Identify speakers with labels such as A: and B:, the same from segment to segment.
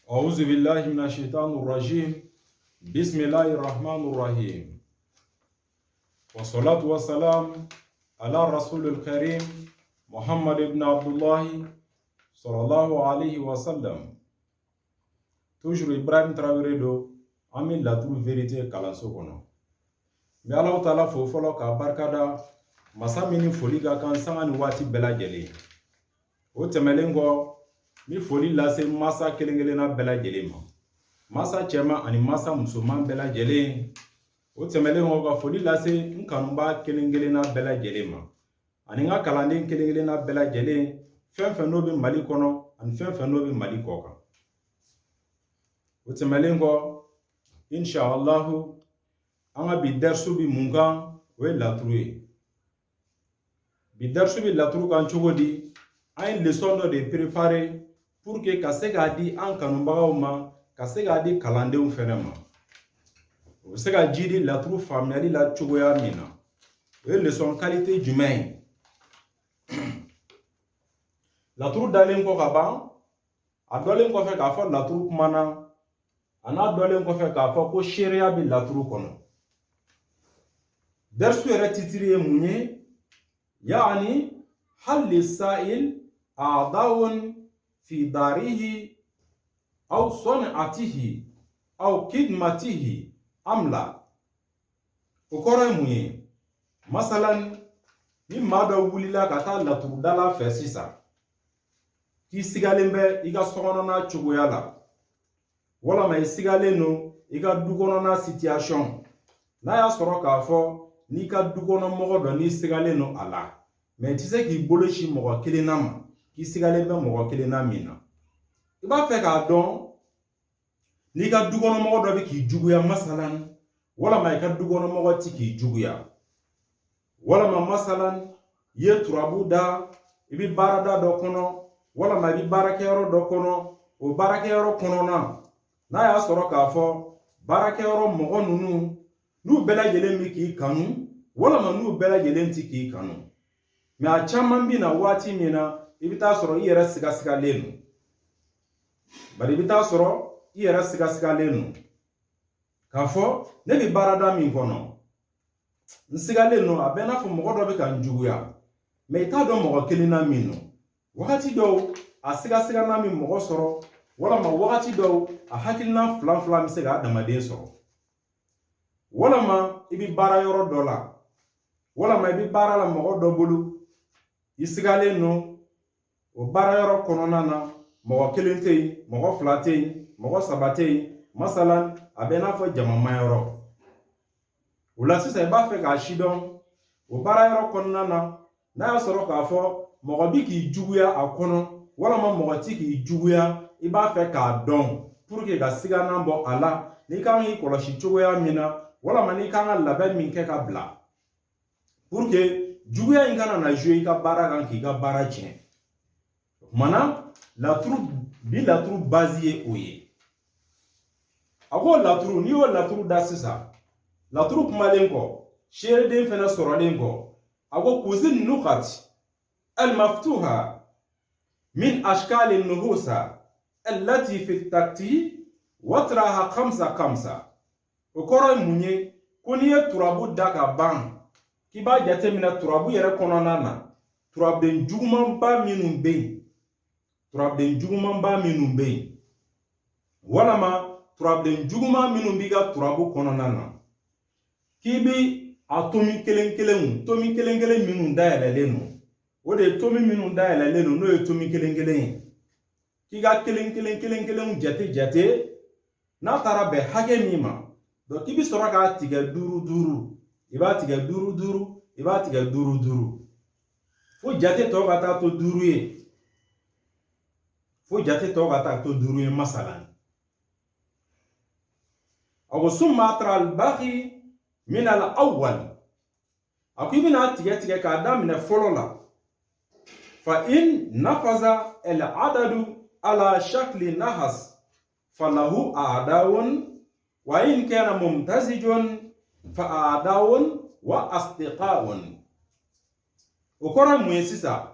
A: أعوذ بالله من الشيطان الرجيم. بسم الله الرحمن الرحيم. والصلاة والسلام على رسول الكريم محمد بن عبد الله صلى الله عليه وسلم. Toujours Ibrahim Traoré do Amin la true vérité kalanso kono. Me Allah Ta'ala fo folo ka barkada masa mini foli ga kan sanga ni wati bela jeli. O temelengo mi foli lase masa kelengele na bela jeli ma. Masa chema ani masa musulman bela jeli. O temelengo ga foli lase nkanumba kelengele na bela jeli ma. Ani nga kalanden kelengele na bela jeli fen no bi Mali kono ani fen no bi Mali koka. O temelengo inshallah anga bi darsu bi munga we latruye. Bi darsu bi latru kan chogodi ay leçon de préparer pour que kasega di an kanumbaga ma kasega di kalande un fenema. O sega jidi latru family la chogoya mina. We leçon qualité humaine. Latru dalen ko kaba adolen ko fe ka fa latru kumana ana dolen ko fe ka fa ko sharia bi latru kono. درس يرتتري مني يعني هل للسائل أعضاء في داره أو صنعته أو خدمته أم لا وكره مني مثلا مما دولي لا كتا لا تردلا فسيسا كي سيغالمبه إيغا سونونا تشوغويالا ولا ما يسيغالينو إيغا دوغونونا سيتياشون لا يا سوروكا فو ni ka dukono mogo do ni sigale no ala mais tu sais ki bolochi mogo kelena ma ki sigale be mogo kelena mina iba fe ka don ni ka dukono mogo do be ki juguya masalan wala ma ka dukono mogo ti ki juguya wala ma masalan ye turabu da ibi barada do kono wala ma ibi barakero do kono o barakero kono na ya soro ka fo barakero mogo nunu nu bela jelen mi ki kanu wala ma nu bela jelen ti ki kanu me a chaman bi na wati mina ibita soro iyera siga lenu bari ibita soro iyera siga lenu kafo ne bi barada mi kono nsiga lenu abena fo mogo do be kan juguya me ita do mogo kelina minu wakati do a siga na mi mogo soro wala ma wakati do a hakilina flan mi se ga damade soro wala ma ibi bara yoro dola wala ma ibi bara la mogo do bulu isigale no o bara yoro konona na mogo kelentei mogo flatei mogo sabatei masalan abena fo jamama yoro ula sisa iba fe ka shidon o bara yoro konona na ya soro ka fo mogo bi ki juguya akono wala ma mogo ti ki juguya iba fe ka don pour que ga siga na bo ala ni kan yi koloshi chogoya mina wala mani kanga label min ke ka bla pour que juguya ingana na jouer ka bara kan ki ka bara chen mana la trou basée oye ako la trou ni o la trou da sisa la trou kumalenko shere den fena sorolenko ako kuzin nuqat al maftuha min ashkal al nuhusa allati fi at-takti watraha khamsa okoro munye koni ye turabu daka ban kiba jate mina turabu yere konona na turabden juguman ba minun be wala ma turabden juguman minun biga turabu konona na kibi atomi kelen minun da yelelenu o de tomi minun da yelelenu no ye tomi kelen kiga kelen jate na tara be hage mima donc ibi soro ka tiga duru iba tiga duru fo jate to ka ta to duru ye masalan aw summa tra al baqi min al awwal akibi na tiga ka da min folo la fa in nafaza al adadu ala shakli nahas falahu a'dawun wa in kana mumtazijun fa a'dawun wa asdiqa'un okora muesisa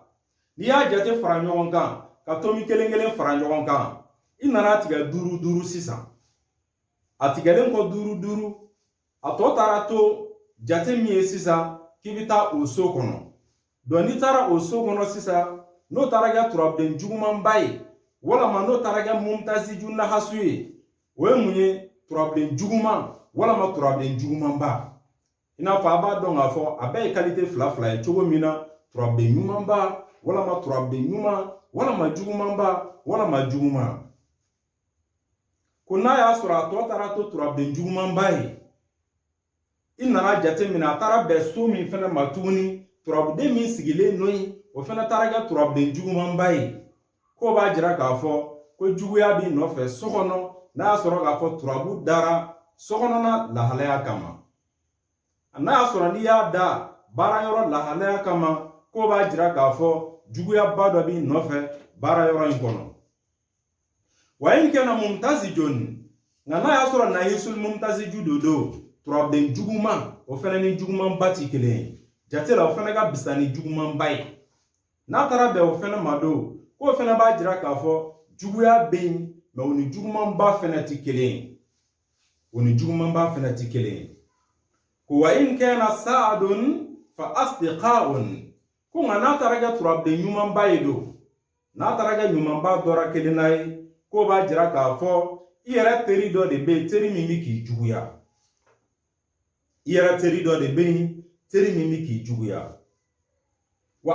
A: ni ya jate fara ɲɔgɔn kan ka tomi kelen fara ɲɔgɔn kan i nana tigɛ duuru sisan a tigɛlen kɔ duuru a tɔ taara to jate min ye sisan k'i bɛ taa o so kɔnɔ. Donc n'i taara o so kɔnɔ sisan n'o taara kɛ turabuden jugumanba ye walama n'o taara kɛ mumtaziju nahasu ye o ye mun ye turabuden juguman walama turabuden jugumanba. I n'a fɔ a b'a dɔn k'a fɔ a bɛɛ ye qualité fila ye cogo min na turabuden ɲumanba walama turabuden ɲuman walama jugumanba walama juguman. Ko n'a y'a sɔrɔ a tɔ taara to turabuden jugumanba ye i nana jate minɛ a taara bɛn so min fɛnɛ ma tuguni turabuden min sigilen nɔ yen o fɛnɛ taara kɛ turabuden jugumanba ye k'o b'a jira k'a fɔ ko juguya b'i nɔfɛ so kɔnɔ n'a y'a sɔrɔ k'a fɔ turabu dara so kɔnɔna lahalaya kama. N'a y'a sɔrɔ n'i y'a da baara yɔrɔ lahalaya kama k'o b'a jira k'a fɔ juguyaba dɔ b'i nɔfɛ baara yɔrɔ in kɔnɔ. Wa in kana mumtazijun nka n'a y'a sɔrɔ nahisul mumtaziju do do turabuden juguman o fɛnɛ ni jugumanba ti kelen ye. Jate la o fɛnɛ ka bisa ni jugumanba ye. N'a taara bɛn o fɛnɛ ma do k'o fɛnɛ b'a jira k'a fɔ juguya bɛ yen mɛ o ni jugumanba fɛnɛ ti kelen ye. O ni jugumanba fɛnɛ ti kelen ye. Ko wa in kana sa'adun fa asdiqa'un ko nka n'a taara kɛ turabuden ɲumanba ye do n'a taara kɛ ɲumanba dɔra kelen na ye k'o b'a jira k'a fɔ i yɛrɛ teri dɔ de bɛ yen teri min bɛ k'i juguya. I yɛrɛ teri dɔ de bɛ yen teri min bɛ k'i juguya. Wa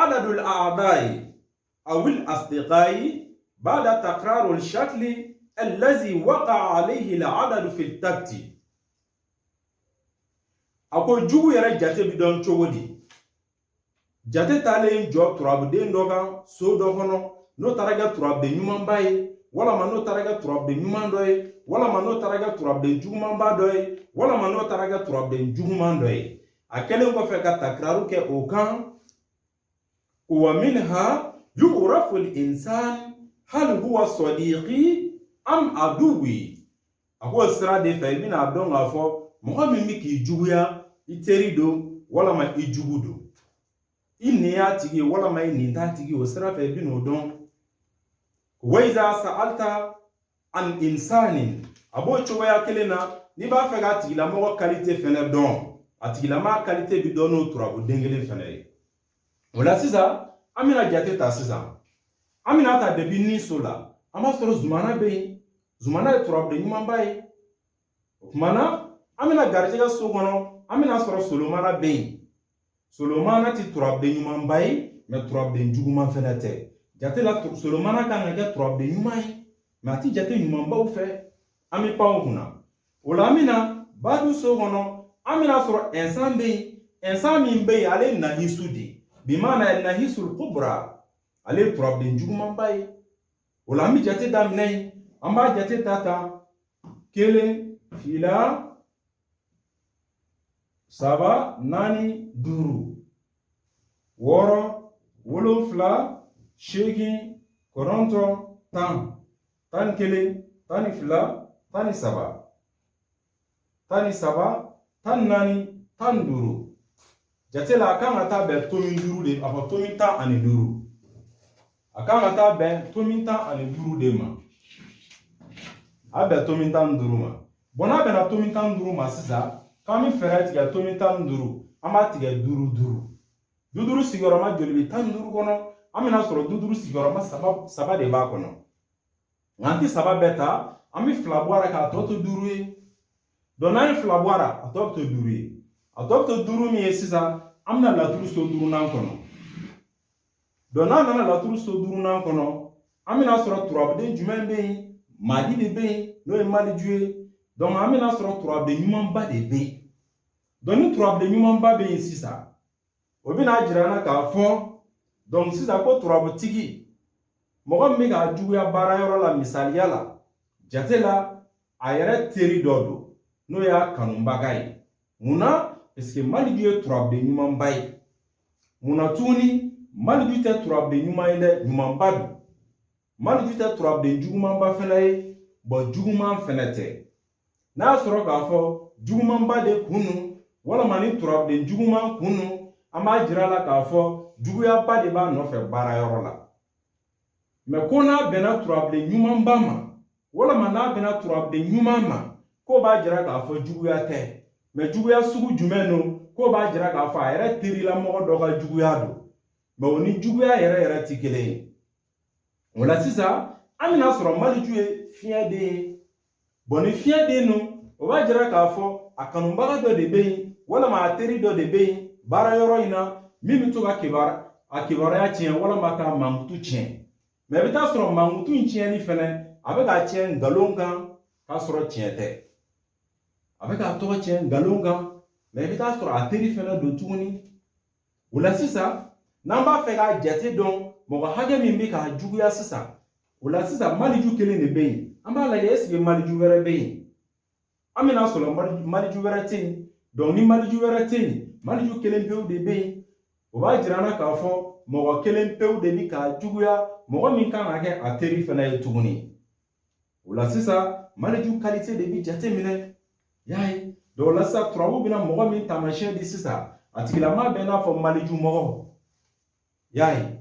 A: adadul a'da'i awil asdiqa'i ba'da takrarul shakli allazi waqa'a alayhi al-'adadu fi at-takti. A ko jugu yɛrɛ jate bi dɔn cogo di? Jate taalen jɔ turabuden dɔ kan so dɔ kɔnɔ n'o taara kɛ turabuden ɲumanba ye walama n'o taara kɛ turabuden ɲuman dɔ ye walama n'o taara kɛ turabuden jugumanba dɔ ye walama n'o taara kɛ turabuden juguman dɔ ye. A kɛlen kɔfɛ ka takraru kɛ o kan wa minha yu'rafu al-insan hal huwa sadiqi am aduwi. A ko sira de fɛ i bɛna dɔn k'a fɔ mɔgɔ min bɛ k'i juguya i teri do walama i jugu do. I nin y'a tigi ye walama i nin t'a tigi o sira fɛ i bɛna o dɔn. Wa iza sa'alta an insanin a b'o cogoya kelen na n'i b'a fɛ k'a tigilamɔgɔ qualité fɛnɛ dɔn a tigilamɔgɔ qualité bi dɔn n'o turabuden kelen fɛnɛ ye. O la sisan an bɛna jate ta sisan an bɛna ta depuis ni so la an b'a sɔrɔ zumana bɛ yen zumana ye turabuden ɲumanba ye. O tuma na an bɛna garijɛgɛ so kɔnɔ an bɛna sɔrɔ solomana bɛ yen. Solomana ti turabuden ɲumanba ye mɛ turabuden juguman fɛnɛ tɛ. Jate la solomana kan ka kɛ turabuden ɲuman ye mɛ a ti jate ɲumanbaw fɛ. An bɛ pan o kunna. O la an bɛna badu so kɔnɔ an bɛna sɔrɔ insan bɛ yen insan min bɛ yen ale ye nahisu de bi maana nahisul kubra ale ye turabuden jugumanba ye. O la an bɛ jate daminɛ yen an b'a jate ta ta 1 2 3 4 5 6 7 8 9 10 11 12 13 13 14 15. Jate la a kan ka taa bɛn tomin 5 de a fɔ tomin 15. A kan ka taa bɛn tomin 15 de ma. A bɛn tomin 15 ma. Bon n'a bɛnna tomin 15 ma sisan k'an bɛ fɛɛrɛ tigɛ tomin 15 an b'a tigɛ 5. 5 sigiyɔrɔma joli bɛ 15 kɔnɔ an bɛna sɔrɔ 5 sigiyɔrɔma 3 de b'a kɔnɔ. Nka an tɛ 3 bɛɛ ta an bɛ 2 bɔ a la k'a tɔ to 5 ye. Donc n'an ye 2 bɔ a la a tɔ bɛ to 5 ye. A tɔ bɛ to 5 min ye sisan an bɛna laturu so 5nan kɔnɔ. Donc n'an nana laturu so 5nan kɔnɔ an bɛna sɔrɔ turabuden jumɛn bɛ yen Mahdi de bɛ yen n'o ye Maliju ye. Donc an bɛna sɔrɔ turabuden ɲumanba de bɛ yen. Donc ni turabuden ɲumanba bɛ yen sisan o bɛna jira an na k'a fɔ donc sisan ko turabutigi mɔgɔ min bɛ k'a juguya baara yɔrɔ la misaliya la jate la a yɛrɛ teri dɔ don n'o y'a kanubaga ye. Munna? Parce que Maliju ye turabuden ɲumanba ye. Munna tuguni Maliju tɛ turabuden ɲuman ye dɛ ɲumanba don. Maliju tɛ turabuden jugumanba fɛnɛ ye bon juguman fɛnɛ tɛ. N'a y'a sɔrɔ k'a fɔ jugumanba de kun don walama ni turabuden juguman kun don an b'a jira la k'a fɔ juguyaba de b'a nɔfɛ baara yɔrɔ la. mais ko n'a bɛnna turabilen ɲumanba ma walama n'a bɛnna turabilen ɲuman ma ko b'a jira k'a fɔ juguya tɛ mais juguya sugu jumɛn don ko b'a jira k'a fɔ a yɛrɛ terila mɔgɔ dɔ ka juguya don mais o ni juguya yɛrɛ ti kelen ye o la sisan an bɛna sɔrɔ Maliju ye fiɲɛden ye bon ni fiɲɛden don o b'a jira k'a fɔ a kanubaga dɔ de bɛ yen walama a teri dɔ de bɛ yen baara yɔrɔ in na min bɛ to ka kibaruya tiɲɛ walama ka mankutu tiɲɛ mais i bɛ taa sɔrɔ mankutu in tiɲɛni fɛnɛ a bɛ k'a tiɲɛ nkalon kan k'a sɔrɔ tiɲɛ tɛ a bɛ k'a tɔgɔ tiɲɛ nkalon kan mais i bɛ taa sɔrɔ a teri fɛnɛ don tuguni o la sisan n'an b'a fɛ k'a jate dɔn mɔgɔ hakɛ min bɛ k'a juguya sisan o la sisan Maliju kelen de bɛ yen an b'a lajɛ est-ce que Maliju wɛrɛ bɛ yen an bɛna sɔrɔ Maliju wɛrɛ tɛ yen donc ni Maliju wɛrɛ tɛ yen Maliju kelen pewu de bɛ yen o b'a jira an na k'a fɔ mɔgɔ kelen pewu de bɛ k'a juguya mɔgɔ min kan ka kɛ a teri fɛnɛ ye tuguni o la sisan Maliju qualité de bɛ jate minɛ y'a ye donc o la sisan turabu bɛna mɔgɔ min taamasiyɛn di sisan a tigilama bɛ n'a fɔ Maliju mɔgɔ y'a ye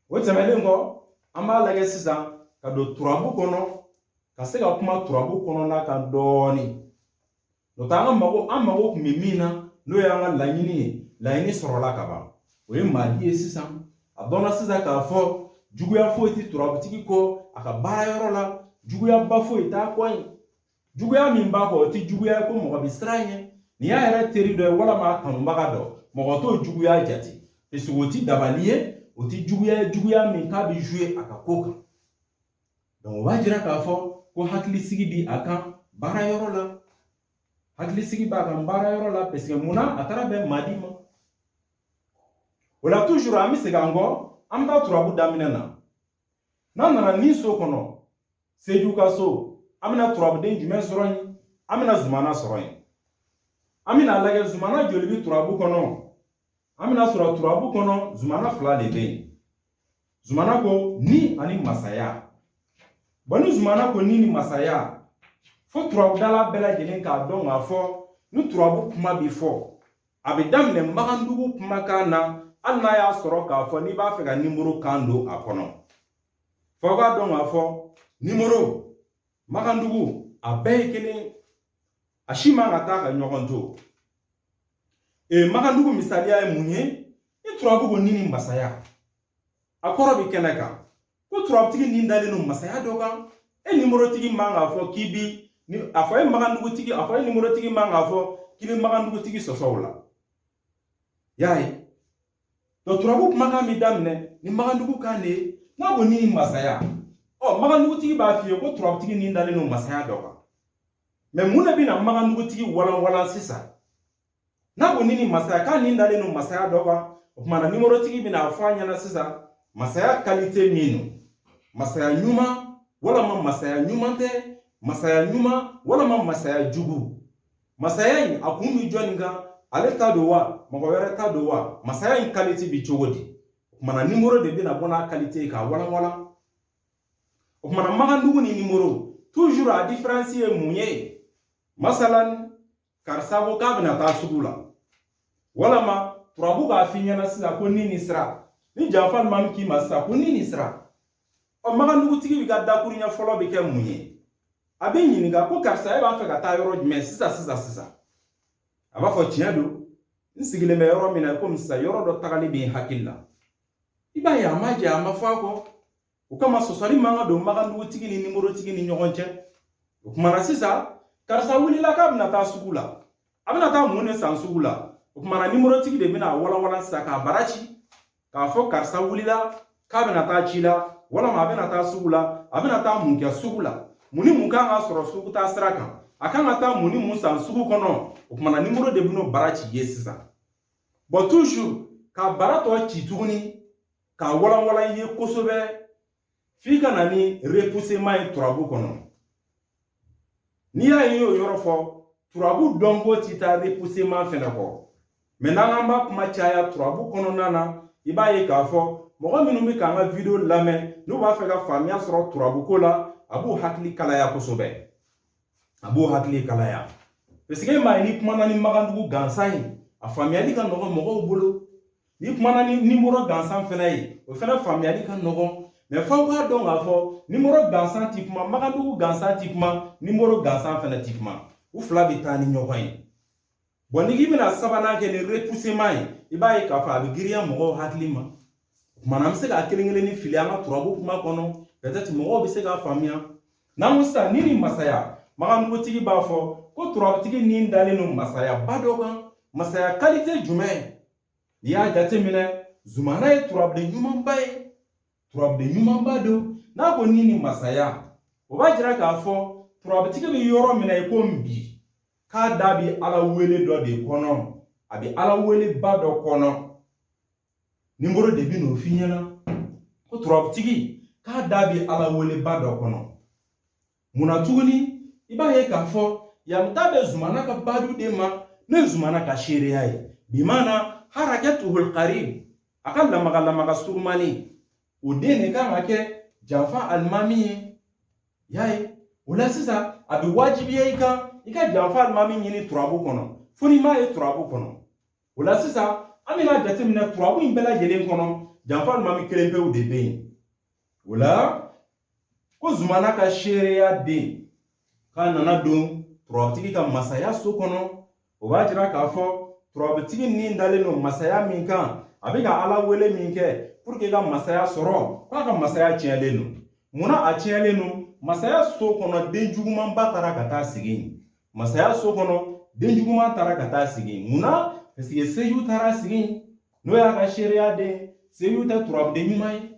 A: o tɛmɛnen kɔ an b'a lajɛ sisan ka don turabu kɔnɔ ka se ka kuma turabu kɔnɔna kan dɔɔni n'o tɛ an mago kun bɛ min na n'o ye an ka laɲini ye laɲini sɔrɔla ka ban o ye Mahdi ye sisan a dɔnna sisan k'a fɔ juguya foyi tɛ turabutigi kɔ a ka baara yɔrɔ la juguyaba foyi t'a kɔ yen juguya min b'a kɔ o tɛ juguya ye ko mɔgɔ bɛ siran ɲɛ nin y'a yɛrɛ teri dɔ ye walama a kanubaga dɔ mɔgɔ t'o juguya jate parce que o tɛ dabali ye o tɛ juguya min k'a bɛ jouer a ka ko kan donc o b'a jira k'a fɔ ko hakilisigi bi a kan baara yɔrɔ la hakilisigi b'a kan baara yɔrɔ la parce que munna a taara bɛn Mahdi ma o la toujours an bɛ segin an kɔ an bɛ taa turabu daminɛ na n'an nana ni so kɔnɔ Seju ka so an bɛna turabuden jumɛn sɔrɔ yen an bɛna Zumana sɔrɔ yen an bɛna lajɛ Zumana joli bɛ turabu kɔnɔ an bɛna sɔrɔ turabu kɔnɔ Zumana fila de bɛ yen Zumana ko ni ani masaya bon ni Zumana ko ni masaya fo turabudala bɛɛ lajɛlen k'a dɔn k'a fɔ ni turabu kuma bɛ fɔ a bɛ daminɛ Magandugu kumakan na hali n'a y'a sɔrɔ k'a fɔ n'i b'a fɛ ka nimoro kan don a kɔnɔ fo k'a dɔn k'a fɔ nimoro Magandugu a bɛɛ ye kelen a si man ka taa ka ɲɔgɔn to Magandugu misaliya ye mun ye ni turabu ko ni masaya a kɔrɔ bɛ kɛnɛ kan ko turabutigi nin dalen don masaya dɔ kan nimorotigi man k'a fɔ k'i bi a fɔ Magandugutigi a fɔ nimorotigi man k'a fɔ k'i bɛ Magandugutigi sɔsɔ o la y'a ye donc turabu kumakan bɛ daminɛ ni Magandugu kan de ye n'a ko ni masaya Magandugutigi b'a f'i ye ko turabutigi nin dalen don masaya dɔ kan mais mun de bɛ na Magandugutigi walan sisan n'a ko ni masaya k'a nin dalen don masaya dɔ kan o tuma na nimorotigi bɛna fɔ a ɲɛna sisan masaya qualité min don masaya ɲuman walama masaya ɲuman tɛ masaya ɲuman walama masaya jugu masaya in a kun bɛ jɔnni kan ale ta don wa mɔgɔ wɛrɛ ta don wa masaya in qualité bɛ cogo di o tuma na nimoro de bɛna bɔ n'a qualité k'a walan o tuma na Magandugu ni nimoro toujours a différence ye mun ye masalan karisa ko k'a bɛna taa sugu la walama turabu k'a f'i ɲɛna sisan ko ni sira ni janfa ma min k'i ma sisan ko ni sira Magandugutigi bɛ ka dakuruɲɛ fɔlɔ bɛ kɛ mun ye a bɛ ɲininka ko karisa e b'a fɛ ka taa yɔrɔ jumɛn sisan a b'a fɔ tiɲɛ don n sigilen bɛ yɔrɔ min na komi sisan yɔrɔ dɔ tagali bɛ n hakili la i b'a ye a ma jɛ a ma fɔ a kɔ o kama sɔsɔli man ka don Magandugutigi ni nimorotigi ni ɲɔgɔn cɛ o tuma na sisan karisa wulila k'a bɛna taa sugu la a bɛna taa mun de san sugu la o tuma na nimorotigi de bɛna walan sisan k'a bara ci k'a fɔ karisa wulila k'a bɛna taa ci la walama a bɛna taa sugu la a bɛna taa mun kɛ sugu la mun ni mun kan ka sɔrɔ sugu taa sira kan a kan ka taa mun ni mun san sugu kɔnɔ o tuma na nimoro de bɛna bara ci ye sisan bon toujours ka bara tɔ ci tuguni k'a walan ye kosɛbɛ f'i ka na ni repoussement ye turabu kɔnɔ n'i y'a ye o yɔrɔ fɔ turabu dɔnko tɛ taa repoussement fɛnɛ kɔ mais n'an b'a kuma caya turabu kɔnɔna na i b'a ye k'a fɔ mɔgɔ minnu bɛ k'an ka video lamɛn n'u b'a fɛ ka faamuya sɔrɔ turabuko la a b'u hakili kalaya kosɛbɛ a b'u hakili kalaya parce que maa ni kumana ni Magandugu gansan ye a faamuyali ka nɔgɔn mɔgɔw bolo ni kumana ni nimoro gansan fɛnɛ ye o fɛnɛ faamuyali ka nɔgɔn mais faw ka dɔn k'a fɔ numéro gansan ti kuma magandugu gansan ti kuma numéro gansan fana ti kuma u fila bɛ taa ni ɲɔgɔn ye bon n'i bɛna sabanan kɛ ni repoussement ye i b'a ye k'a fɔ a bɛ girinya mɔgɔw hakili ma kumana an bɛ se k'a kelen-kelen ni fili an ka turabu kuma kɔnɔ peut-être mɔgɔw bɛ se k'a faamuya n'an sisan ni masaya magandugutigi b'a fɔ ko turabutigi ni dalen no masaya ba dɔ kan masaya qualité jumɛn n'i y'a jateminɛ Zumana ye turabuden ɲumanba ye turabuden ɲumanba don n'a ko ni masaya o b'a jira k'a fɔ turabutigi bɛ yɔrɔ min na i ko bi k'a da bi Ala wele dɔ de kɔnɔ a bɛ Ala wele ba dɔ kɔnɔ numéro de bi n'o f'i ɲɛna ko turabutigi k'a da bi Ala wele ba dɔ kɔnɔ munna tuguni i b'a ye k'a fɔ yamuta bɛ Zumana ka baduden ma n'o ye Zumana ka seereya ye bi maana harakatuhul qarib a ka lamaga surumani o den de kan ka kɛ janfa alimami ye y'a ye o la sisan a bɛ wajibiya i kan i ka janfa alimami ɲini turabu kɔnɔ fo n'i m'a ye turabu kɔnɔ o la sisan an bɛna jateminɛ turabu in bɛɛ lajɛlen kɔnɔ janfa alimami kelen pewu de bɛ yen o la ko Zumana ka seereya den k'a nana don turabutigi ka masaya so kɔnɔ o b'a jira k'a fɔ turabutigi ni dalen no masaya min kan a bɛ ka Ala wele min kɛ pour que ka masaya sɔrɔ k'a ka masaya tiɲɛlen no munna a tiɲɛlen no masaya so kɔnɔ den jugumanba taara ka taa sigi yen masaya so kɔnɔ den juguman taara ka taa sigi yen munna parce que Seju taara sigi yen n'o y'a ka seereya den Seju tɛ turabuden ɲuman ye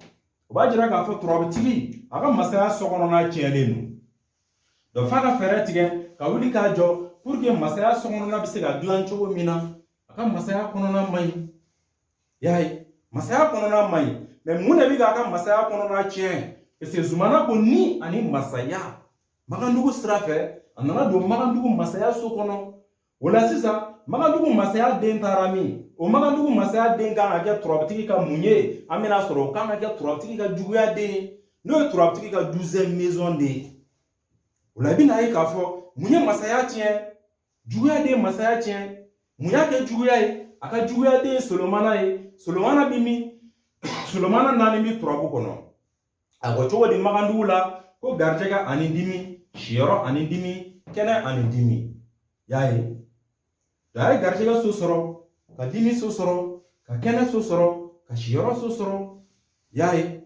A: o b'a jira k'a fɔ turabutigi a ka masaya so kɔnɔna tiɲɛlen no donc f'a ka fɛɛrɛ tigɛ ka wuli k'a jɔ pour que masaya so kɔnɔna bɛ se ka dilan cogo min na a ka masaya kɔnɔna man ɲi y'a ye masaya kɔnɔna man ɲi mais mun de bɛ k'a ka masaya kɔnɔna tiɲɛ parce que Zumana ko ni ani masaya magandugu sira fɛ a nana don magandugu masaya so kɔnɔ o la sisan magandugu masaya den taara min o magandugu masaya den kan ka kɛ turabutigi ka mun ye an bɛna sɔrɔ o kan ka kɛ turabutigi ka juguya den ye n'o ye turabutigi ka 12e maison de ye o la i bɛna ye k'a fɔ mun ye masaya tiɲɛ juguya den masaya tiɲɛ mun y'a kɛ juguya ye a ka juguya den Solomana ye Solomana bi min Solomana naani bi turabu kɔnɔ a ko cogo di magandugu la ko garijɛgɛ ani dimi siyɔrɔ ani dimi kɛnɛ ani dimi y'a ye a ye garijɛgɛ so sɔrɔ ka dimi so sɔrɔ ka kɛnɛ so sɔrɔ ka siyɔrɔ so sɔrɔ y'a ye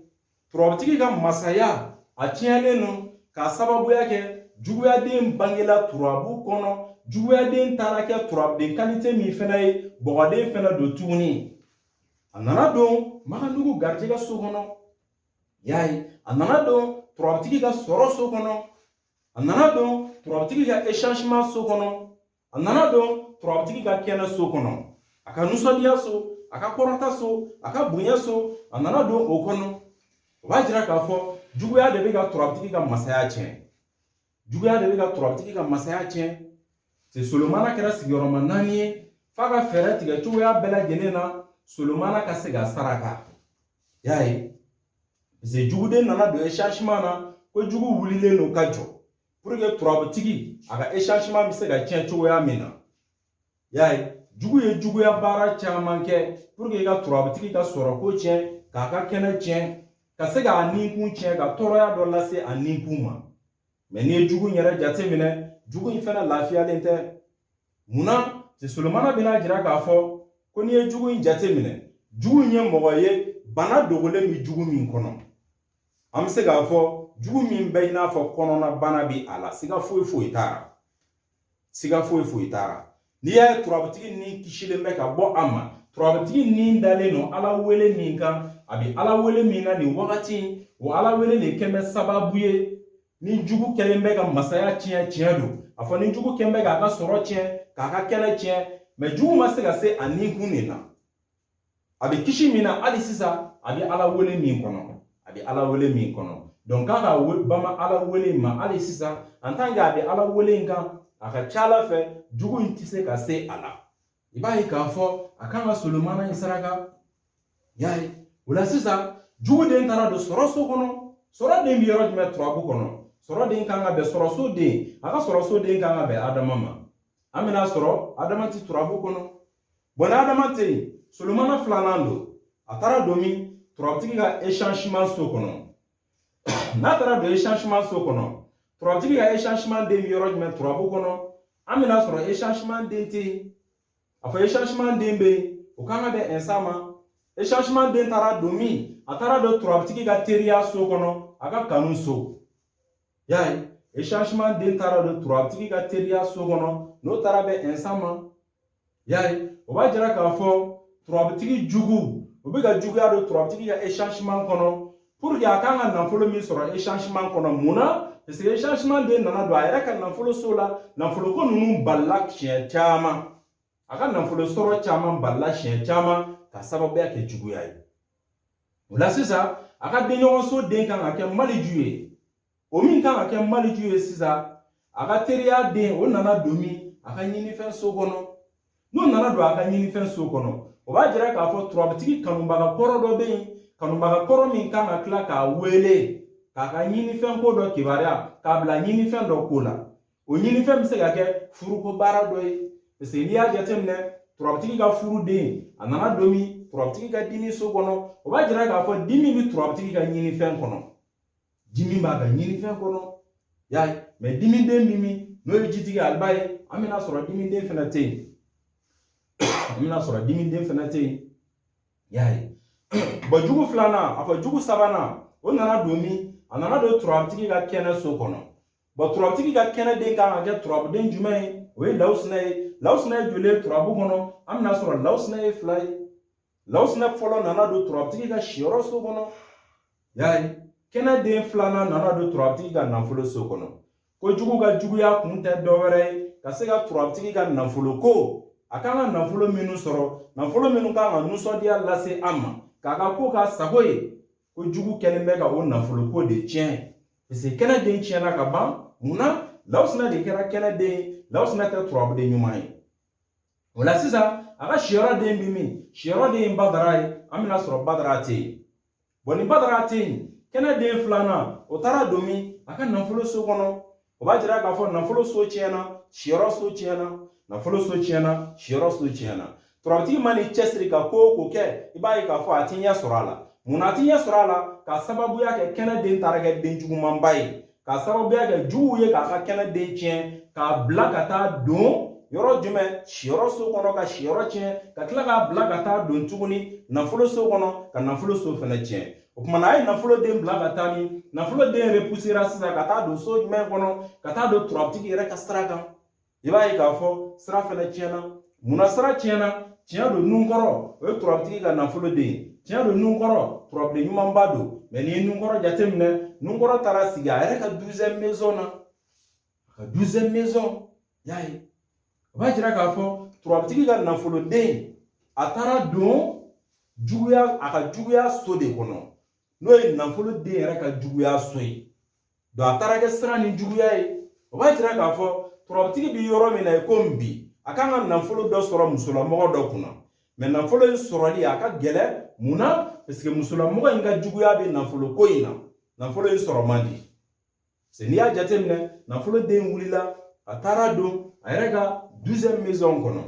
A: turabutigi ka masaya a tiɲɛlen no k'a sababuya kɛ juguyaden bangela turabu kɔnɔ juguyaden taara kɛ turabuden qualité min fana ye bɔgɔden fana don tuguni a nana don magandugu garijɛgɛ so kɔnɔ y'a ye a nana don turabutigi ka sɔrɔ so kɔnɔ a nana don turabutigi ka échangement so kɔnɔ a nana don turabutigi ka kɛnɛ so kɔnɔ a ka nisɔndiya so a ka kɔrɔta so a ka bonya so a nana don o kɔnɔ o b'a jira k'a fɔ juguya de bɛ ka turabutigi ka masaya tiɲɛ juguya de bɛ ka turabutigi ka masaya tiɲɛ c'est Solomana kɛra sigiyɔrɔma 4 ye f'a ka fɛɛrɛ tigɛ cogoya bɛɛ lajɛlen na Solomana ka se ka saraka y'a ye parce que juguden nana don échangement na ko jugu wulilen no ka jɔ pour que turabutigi a ka échangement bɛ se ka tiɲɛ cogoya min na y'a ye jugu ye juguya baara caman kɛ pour que ka turabutigi ka sɔrɔ ko tiɲɛ k'a ka kɛnɛ tiɲɛ ka se k'a ninkun tiɲɛ ka tɔɔrɔya dɔ lase a ninkun ma mais n'i ye jugu in yɛrɛ jateminɛ jugu in fana lafiyalen tɛ munna c'est Solomana bɛna jira k'a fɔ ko n'i ye jugu in jateminɛ jugu in ye mɔgɔ ye bana dogolen bɛ jugu min kɔnɔ an bɛ se k'a fɔ jugu min bɛ i n'a fɔ kɔnɔna bana bɛ a la siga foyi foyi t'a la siga foyi foyi t'a la n'i y'a ye turabutigi ni kisilen bɛ ka bɔ a ma turabutigi ni dalen no Ala wele min kan a bɛ Ala wele min na nin wagati o Ala wele de kɛn bɛ sababu ye ni jugu kɛlen bɛ ka masaya tiɲɛ tiɲɛ don a fɔ ni jugu kɛlen bɛ k'a ka sɔrɔ tiɲɛ k'a ka kɛnɛ tiɲɛ mais jugu ma se ka se a ninkun de na a bɛ kisi min na hali sisan a bɛ Ala wele min kɔnɔ a bɛ Ala wele min kɔnɔ donc k'a ka bama Ala wele in ma hali sisan en tant que a bɛ Ala wele in kan a ka ca Ala fɛ jugu in tɛ se ka se a la i b'a ye k'a fɔ a kan ka Solomana in saraka y'a ye o la sisan juguden taara don sɔrɔso kɔnɔ sɔrɔden bɛ yɔrɔ jumɛn turabu kɔnɔ sɔrɔden kan ka bɛn sɔrɔsoden a ka sɔrɔsoden kan ka bɛn Adama ma an bɛna sɔrɔ Adama ti turabu kɔnɔ bon ni Adama tɛ yen Solomana filanan don a taara don min turabutigi ka échangement so kɔnɔ n'a taara don échangement so kɔnɔ turabutigi ka échangement den bi yɔrɔ jumɛn turabu kɔnɔ an bɛna sɔrɔ échangement den tɛ yen a fɔ échangement den bɛ yen o kan ka bɛn instant ma échangement den taara don min a taara don turabutigi ka teriya so kɔnɔ a ka kanu so y'a ye échangement den taara don turabutigi ka teriya so kɔnɔ n'o taara bɛn instant ma y'a ye o b'a jira k'a fɔ turabutigi jugu o bɛ ka juguya don turabutigi ka échangement kɔnɔ pour que a kan ka nafolo min sɔrɔ échangement kɔnɔ mun na parce que échangement den nana don a yɛrɛ ka nafolo so la nafolo ko ninnu balila siɲɛ caman a ka nafolo sɔrɔ caman balila siɲɛ caman ka sababuya kɛ juguya ye o la sisan a ka denɲɔgɔnso den kan ka kɛ maliju ye o min kan ka kɛ maliju ye sisan a ka teriya den o nana don min a ka ɲinifɛn so kɔnɔ n'o nana don a ka ɲinifɛn so kɔnɔ o b'a jira k'a fɔ turabutigi kanubaga kɔrɔ dɔ bɛ yen kanubaga kɔrɔ min kan ka tila k'a wele k'a ka ɲinifɛn ko dɔ kibaruya k'a bila ɲinifɛn dɔ ko la o ɲinifɛn bɛ se ka kɛ furuko baara dɔ ye parce que n'i y'a jateminɛ turabutigi ka furu den a nana don min turabutigi ka dimi so kɔnɔ o b'a jira k'a fɔ dimi bɛ turabutigi ka ɲinifɛn kɔnɔ dimi b'a ka ɲinifɛn kɔnɔ y'a ye mɛ dimiden min n'o ye jitigi aliba ye an bɛna sɔrɔ dimiden fana tɛ yen an bɛna sɔrɔ dimiden fana tɛ yen y'a ye bɔn jugu filanan a fɔ jugu sabanan o nana don min a nana don turabutigi ka kɛnɛ so kɔnɔ bɔn turabutigi ka kɛnɛ den kan ka kɛ turabuden jumɛn ye o ye lawusinɛ ye lawusinɛ ye joli ye turabu kɔnɔ an bɛna sɔrɔ lawusinɛ ye fila ye lawusinɛ fɔlɔ nana don turabutigi ka siyɔrɔ so kɔnɔ y'a ye kɛnɛ den filanan nana don turabutigi ka nafolo so kɔnɔ ko jugu ka juguya kun tɛ dɔwɛrɛ ye ka se ka turabutigi ka nafolo ko a kan ka nafolo minnu sɔrɔ nafolo minnu kan ka nisɔndiya lase an ma k'a ka ko k'a sago ye ko jugu kɛlen bɛ ka o nafolo ko de tiɲɛ parce que kɛnɛ den tiɲɛna ka ban munna lawusinɛ de kɛra kɛnɛ den ye lawusinɛ tɛ turabuden ɲuman ye o la sisan a ka siyɔrɔ den bi min siyɔrɔ den ye badara ye an bɛna sɔrɔ badara tɛ yen bɔn ni badara tɛ yen kɛnɛ den filanan o taara don min a ka nafolo so kɔnɔ o b'a jira k'a fɔ nafolo so tiɲɛna siyɔrɔ so tiɲɛna nafolo so tiɲɛna siyɔrɔ so tiɲɛna turabutigi ma ni cɛsiri ka ko o ko kɛ i b'a ye k'a fɔ a ti ɲɛ sɔrɔ a la munna a ti ɲɛ sɔrɔ a la k'a sababuya kɛ kɛnɛ den taara kɛ den jugumanba ye k'a sababuya kɛ juguw ye k'a ka kɛnɛ den tiɲɛ k'a bila ka taa don yɔrɔ jumɛn siyɔrɔ so kɔnɔ ka siyɔrɔ tiɲɛ ka tila k'a bila ka taa don tuguni nafolo so kɔnɔ ka nafolo so fana tiɲɛ o kumana a ye nafolo den bila ka taa min nafolo den repusera sisan ka taa don so jumɛn kɔnɔ ka taa don turabutigi yɛrɛ ka sira kan i b'a ye k'a fɔ sira fana tiɲɛna munna sira tiɲɛna tiɲɛ don nun kɔrɔ o ye turabutigi ka nafolo den tiɲɛ don nun kɔrɔ turabuden ɲumanba don mɛ n'i ye nun kɔrɔ jateminɛ nun kɔrɔ taara sigi a yɛrɛ ka 12e maison na a ka 12e maison y'a ye o b'a jira k'a fɔ turabutigi ka nafolo den a taara don juguya a ka juguya so de kɔnɔ n'o ye nafolo den yɛrɛ ka juguya so ye donc a taara kɛ sira ni juguya ye o b'a jira k'a fɔ turabutigi bi yɔrɔ min na i ko bi a kan ka nafolo dɔ sɔrɔ musolamɔgɔ dɔ kunna mɛ nafolo in sɔrɔli a ka gɛlɛ munna parce que musolamɔgɔ in ka juguya bɛ nafolo ko in na nafolo in sɔrɔ man di n'i y'a jateminɛ nafolo den wulila a taara don a yɛrɛ ka 12e maison kɔnɔ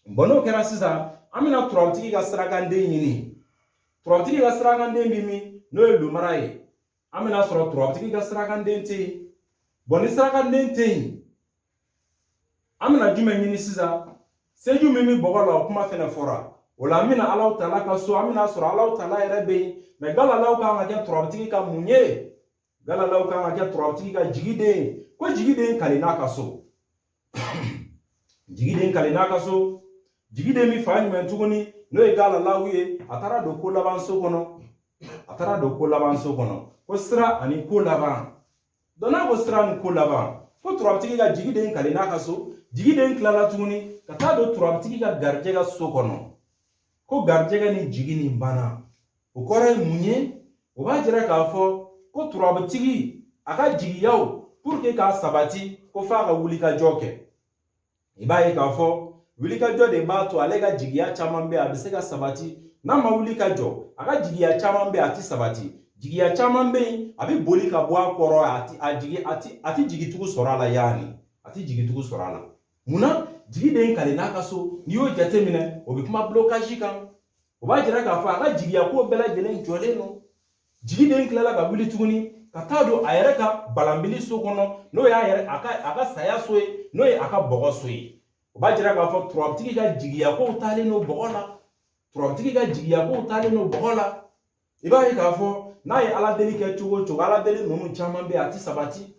A: bɔn n'o kɛra sisan an bɛna turabutigi ka sirakanden ɲini turabutigi ka sirakanden bi min n'o ye lomara ye an bɛna sɔrɔ turabutigi ka sirakanden tɛ yen bɔn ni sirakanden tɛ yen an bɛna jumɛn ɲini sisan seju min bɛ bɔgɔ la o kuma fana fɔra o la an bɛna Alahu Taala ka so an bɛna sɔrɔ Alahu Taala yɛrɛ bɛ yen mɛ galalaw kan ka kɛ turabutigi ka mun ye galalaw kan ka kɛ turabutigi ka jigiden ye ko jigiden kali n'a ka so jigiden kali n'a ka so jigiden bɛ fa jumɛn tuguni n'o ye galalaw ye a taara don ko laban so kɔnɔ a taara don ko laban so kɔnɔ ko sira ani ko laban donc n'a ko sira ni ko laban ko turabutigi ka jigiden kali n'a ka so jigiden tilala tuguni ka taa don turabutigi ka garijɛgɛ so kɔnɔ ko garijɛgɛ ni jigi ni banna o kɔrɔ ye mun ye o b'a jira k'a fɔ ko turabutigi a ka jigiyaw pour que k'a sabati ko f'a ka wulikajɔ kɛ i b'a ye k'a fɔ wulikajɔ de b'a to ale ka jigiya caman bɛ a bɛ se ka sabati n'a ma wuli ka jɔ a ka jigiya caman bɛ a tɛ sabati jigiya caman bɛ yen a bɛ boli ka bɔ a kɔrɔ a tɛ jigitugu sɔrɔ a la yaani a tɛ jigitugu sɔrɔ a la munna jigiden kali n'a ka so n'i y'o jateminɛ o bɛ kuma blocage kan o b'a jira k'a fɔ a ka jigiya ko bɛɛ lajɛlen jɔlen don jigi den kilala ka wuli tuguni ka taa don a yɛrɛ ka balanbili so kɔnɔ n'o y'a yɛrɛ a ka saya so ye n'o ye a ka bɔgɔ so ye. O b'a jira k'a fɔ turabutigi ka jigiya kow taalen n'o bɔgɔ la. Turabutigi ka jigiya kow taalen n'o bɔgɔ la. I b'a ye k'a fɔ n'a ye ala deli kɛ cogo o cogo ala deli ninnu caman bɛ a ti sabati.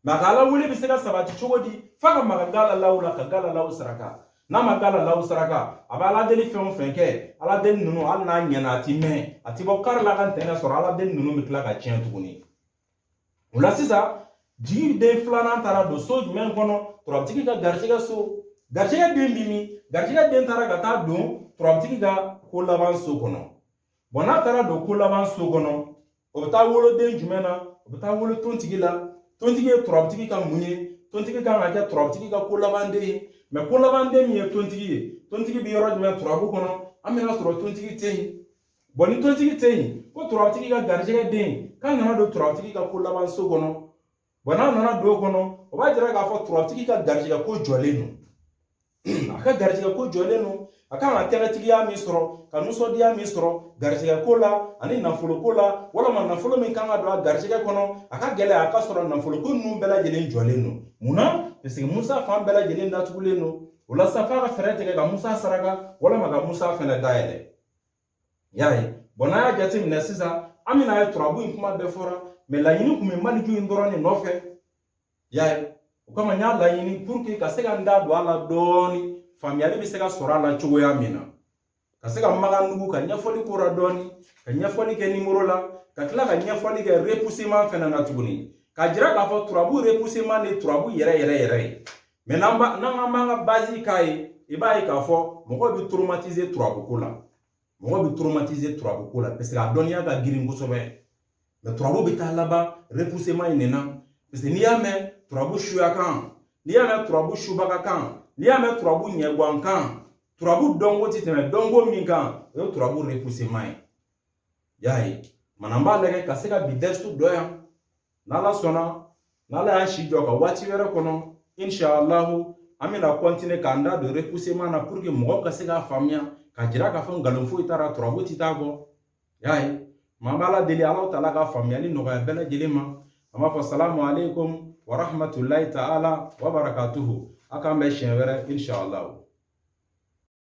A: Mais a ka ala wele bɛ se ka sabati cogo di f'a ka maga galalaw la ka galalaw saraka. N'a ma galalaw saraka a bɛ ala deli fɛn o fɛn kɛ ala deli ninnu hali n'a ɲɛna a ti mɛn a ti bɔ kari la ka ntɛnɛ sɔrɔ ala deli ninnu bɛ tila ka tiɲɛ tuguni. O la sisan jigi den filanan taara don so jumɛn kɔnɔ turabutigi ka garijɛgɛ so. Garijɛgɛ den bi min garijɛgɛ den taara ka taa don turabutigi ka ko laban so kɔnɔ. Bon n'a taara don ko laban so kɔnɔ o bɛ taa wolo den jumɛn na o bɛ taa wolo tontigi la. Tontigi ye turabutigi ka mun ye tontigi kan ka kɛ turabutigi ka ko laban den ye. Mais ko laban den min ye tontigi ye tontigi bɛ yɔrɔ jumɛn turabu kɔnɔ an bɛna sɔrɔ tontigi tɛ yen. Bon ni tontigi tɛ yen ko turabutigi ka garijɛgɛ den k'a nana don turabutigi ka ko laban so kɔnɔ. Bon n'a nana don o kɔnɔ o b'a jira k'a fɔ turabutigi ka garijɛgɛ ko jɔlen don. A ka garijɛgɛ ko jɔlen don a kan ka kɛnɛtigiya min sɔrɔ ka nisɔndiya min sɔrɔ garijɛgɛ ko la ani nafolo ko la walima nafolo min kan ka don a garijɛgɛ kɔnɔ a ka gɛlɛn a ka sɔrɔ nafolo ko ninnu bɛɛ lajɛlen jɔlen don. Munna? Parce que Musa fan bɛɛ lajɛlen datugulen don. O la sa f'a ka fɛɛrɛ tigɛ ka Musa saraka walima ka Musa fɛnɛ dayɛlɛ. Y'a ye. Bon n'a y'a jateminɛ sisan an bɛna ye turabu in kuma bɛɛ fɔra mais laɲini kun bɛ Maliju in dɔrɔn de nɔfɛ. Y'a ye. O kama n y'a laɲini pour que ka se ka n da don a la dɔɔni faamuyali bɛ se ka sɔrɔ a la cogoya min na. Ka se ka maga nugu ka ɲɛfɔli k'o la dɔɔni ka ɲɛfɔli kɛ nimoro la ka tila ka ɲɛfɔli kɛ repoussement fɛnɛ na tuguni. Ka jira k'a fɔ turabu repoussement de turabu yɛrɛ ye. Mais n'an b'an ka base k'a ye i b'a ye k'a fɔ mɔgɔ bɛ traumatiser turabuko la. Mɔgɔ bɛ traumatiser turabuko la parce que a dɔnniya ka girin kosɛbɛ. Mais turabu bɛ taa laban repoussement in de na. Parce que n'i y'a mɛn turabu suya kan n'i y'a mɛn turabu subaga kan n'i y'a mɛn turabu ɲɛguwan kan turabu dɔnko ti tɛmɛ dɔnko min kan o ye turabu repoussement ye. Y'a ye. Mana n b'a lajɛ ka se ka bi dɛrisu dɔ yan n'ala sɔnna n'ala y'an si jɔ ka waati wɛrɛ kɔnɔ inshallahu an bɛna continuer k'an da don repoussement na pour que mɔgɔw ka se k'a faamuya ka jira k'a fɔ nkalon foyi t'a la turabu ti taa bɔ. Y'a ye. Maa b'a la deli Alahu taala ka faamuyali nɔgɔya bɛɛ lajɛlen ma. An b'a fɔ salamu alaikum wa rahmatulahi ta'ala wa barakatuhu. A k'an bɛn siɲɛ wɛrɛ inshallahu.